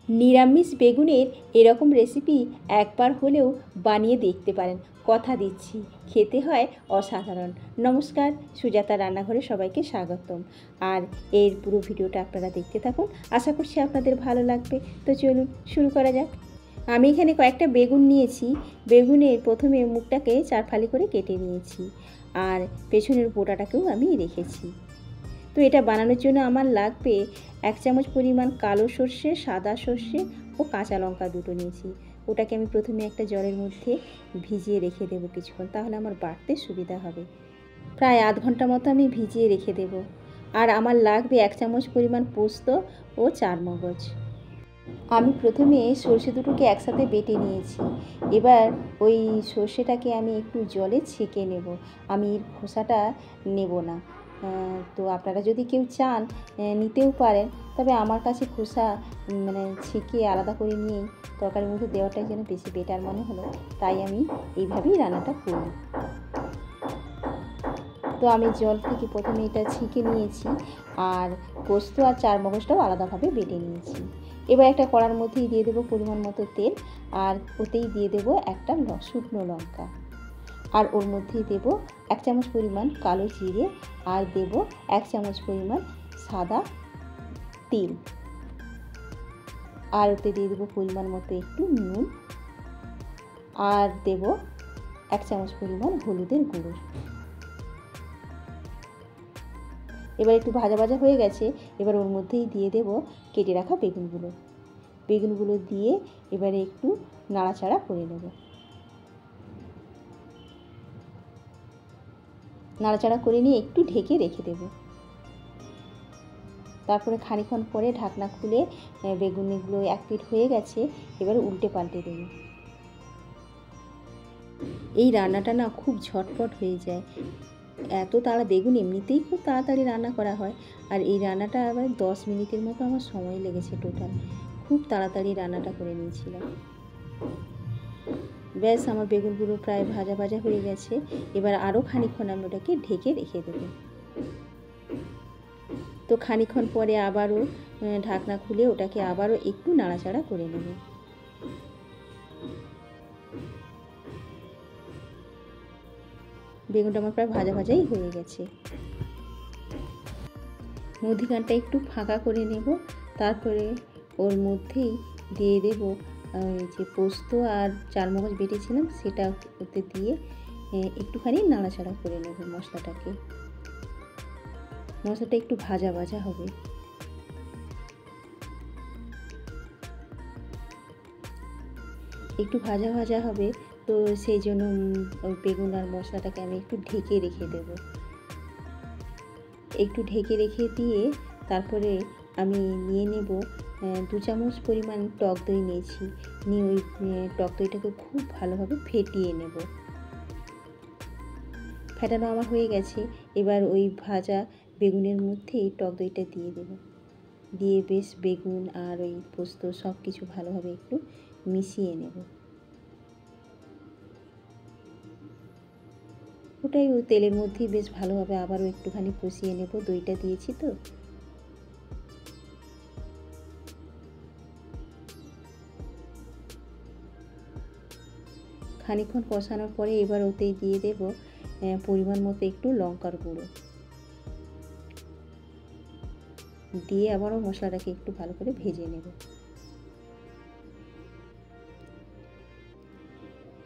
নিরামিষ বেগুনের এরকম রেসিপি একবার হলেও বানিয়ে দেখতে পারেন, কথা দিচ্ছি খেতে হয় অসাধারণ। নমস্কার, সুজাতা রান্নাঘরে সবাইকে স্বাগতম। আর এর পুরো ভিডিওটা আপনারা দেখতে থাকুন, আশা করছি আপনাদের ভালো লাগবে। তো চলুন শুরু করা যাক। আমি এখানে কয়েকটা বেগুন নিয়েছি। বেগুনের প্রথমে মুখটাকে 4 ফালি করে কেটে নিয়েছি, আর পেছনের বোটাটাকেও আমি রেখেছি। তো এটা বানানোর জন্য আমার লাগবে 1 চামচ পরিমাণ কালো সর্ষে, সাদা সর্ষে ও কাঁচা লঙ্কা দুটো নিয়েছি। ওটাকে আমি প্রথমে একটা জলের মধ্যে ভিজিয়ে রেখে দেবো কিছুক্ষণ, তাহলে আমার বাটতে সুবিধা হবে। প্রায় আধ ঘন্টা মতো আমি ভিজিয়ে রেখে দেব। আর আমার লাগবে 1 চামচ পরিমাণ পোস্ত ও চারমগজ। আমি প্রথমে সর্ষে দুটোকে একসাথে বেটে নিয়েছি। এবার ওই সর্ষেটাকে আমি একটু জলে ছেঁকে নেব। আমি এর খোসাটা নেব না। তো আপনারা যদি কেউ চান নিতেও পারেন, তবে আমার কাছে খোসা ছেঁকে আলাদা করে নিয়েই তরকারির মধ্যে দেওয়াটাই যেন বেশি বেটার মনে হলো, তাই আমি এইভাবেই রান্নাটা করি। তো আমি জল থেকে প্রথমে এটা ছেঁকে নিয়েছি, আর পোস্ত আর চারমগজটাও আলাদাভাবে বেটে নিয়েছি। এবার একটা কড়ার মধ্যেই দিয়ে দেবো পরিমাণ মতো তেল, আর ওতেই দিয়ে দেবো একটা শুকনো লঙ্কা, আর ওর মধ্যেই দেবো 1 চামচ পরিমাণ কালো জিরে, আর দেবো 1 চামচ পরিমাণ সাদা তিল, আর ওতে দিয়ে দেবো পরিমাণ মতো একটু নুন, আর দেবো 1 চামচ পরিমাণ হলুদের গুঁড়ো। এবার একটু ভাজা ভাজা হয়ে গেছে, এবার ওর মধ্যেই দিয়ে দেব কেটে রাখা বেগুনগুলো দিয়ে এবারে একটু নাড়াচাড়া করে নেব। নাড়াচাড়া করে নিয়ে একটু ঢেকে রেখে দেব। তারপরে খানিকক্ষণ পরে ঢাকনা খুলে বেগুনগুলো এক পিঠ হয়ে গেছে, এবার উল্টে পাল্টে দেব। এই রান্নাটা না খুব ঝটপট হয়ে যায়। বেগুন এমনিতেই খুব তাড়াতাড়ি রান্না করা হয়, আর এই রান্নাটা আবার 10 মিনিটের মতো আমার সময় লেগেছে টোটাল। খুব তাড়াতাড়ি রান্নাটা করে নিয়েছিলাম। ব্যাস, আমার বেগুনগুলো প্রায় ভাজা ভাজা হয়ে গেছে। এবার আরও খানিকক্ষণ আমি ওটাকে ঢেকে রেখে দেব। তো খানিকক্ষণ পরে আবারও ঢাকনা খুলে ওটাকে আবারও একটু নাড়াচাড়া করে নেব। বেগুনটা আমার প্রায় ভাজা ভাজাই হয়ে গেছে। মধ্যিখানটা একটু ফাঁকা করে নেব। তারপরে ওর মধ্যেই দিয়ে দেব যে পোস্ত আর চারমগজ বেটেছিলাম, সেটা ওতে দিয়ে একটুখানি নাড়াচাড়া করে নেব মশলাটাকে। মশলাটা একটু ভাজা ভাজা হবে। একটু ভাজা ভাজা হবে, তো সেই জন্য ওই বেগুন আর মশলাটাকে আমি একটু ঢেকে রেখে দেব। একটু ঢেকে রেখে দিয়ে তারপরে আমি নিয়ে নেব 2 চামচ পরিমাণ টক দই নিয়েছি। নিয়ে ওই টক দইটাকে খুব ভালোভাবে ফেটিয়ে নেব। ফেটানো আমার হয়ে গেছে। এবার ওই ভাজা বেগুনের মধ্যে এই টক দইটা দিয়ে দেব। দিয়ে বেশ বেগুন আর ওই পোস্ত সব কিছু ভালোভাবে একটু মিশিয়ে নেব। ওটাই ওই তেলের মধ্যেই বেশ ভালোভাবে আবারও একটুখানি কষিয়ে নেব, দইটা দিয়েছি তো। খানিকক্ষণ কষানোর পরে এবার ওতেই দিয়ে দেব পরিমাণ মতো একটু লঙ্কার গুঁড়ো, দিয়ে আবারও মশলাটাকে একটু ভালো করে ভেজে নেব।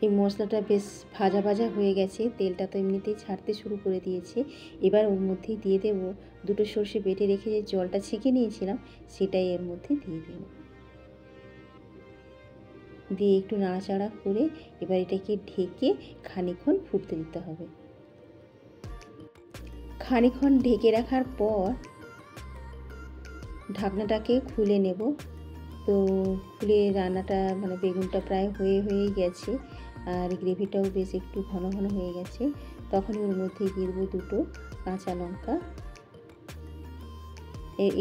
এই মশলাটা বেশ ভাজা ভাজা হয়ে গেছে, তেলটা তো এমনিতেই ছাড়তে শুরু করে দিয়েছে। এবার ওর মধ্যেই দিয়ে দেব দুটো সর্ষে বেটে রেখে যে জলটা ছেঁকে নিয়েছিলাম, সেটাই এর মধ্যে দিয়ে দেব। দিয়ে একটু নাড়াচাড়া করে এবার এটাকে ঢেকে খানিকক্ষণ ফুটতে দিতে হবে। খানিকক্ষণ ঢেকে রাখার পর ঢাকনাটাকে খুলে নেব। তো খুলে রান্নাটা বেগুনটা প্রায় হয়েই গেছে, আর গ্রেভিটাও বেশ একটু ঘন ঘন হয়ে গেছে। তখনই ওর মধ্যে দিয়ে দেবো দুটো কাঁচা লঙ্কা,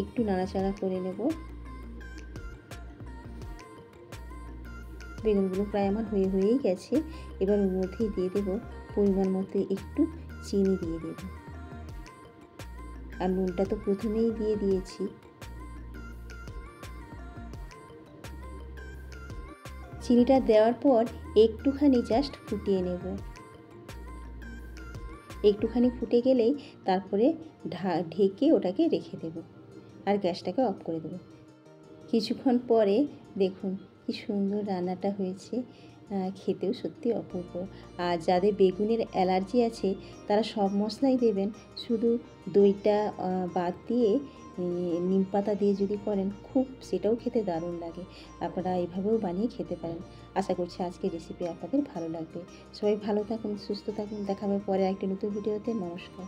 একটু নাড়াচাড়া করে নেব। বেগুনগুলো প্রায় আমার হয়েই গেছে। এবার ওর মধ্যেই দিয়ে দেবো পরিমাণ মতো একটু চিনি দিয়ে দেব, আর নুনটা তো প্রথমেই দিয়ে দিয়েছি। চিনিটা দেওয়ার পর একটুখানি জাস্ট ফুটিয়ে নেব। একটুখানি ফুটে গেলেই তারপরে ঢেকে ওটাকে রেখে দেব আর গ্যাসটাকে অফ করে দেব। কিছুক্ষণ পরে দেখুন কি সুন্দর রান্নাটা হয়েছে, খেতেও সত্যি অপূর্ব। আর যাদের বেগুনের অ্যালার্জি আছে তারা সব মশলাই দেবেন, শুধু দইটা বাদ দিয়ে নিম পাতা দিয়ে যদি করেন সেটাও খেতে দারুণ লাগে। আপনারা এইভাবেও বানিয়ে খেতে পারেন। আশা করছি আজকের রেসিপি আপনাদের ভালো লাগবে। সবাই ভালো থাকুন, সুস্থ থাকুন। দেখা হবে পরে একটা নতুন ভিডিওতে। নমস্কার।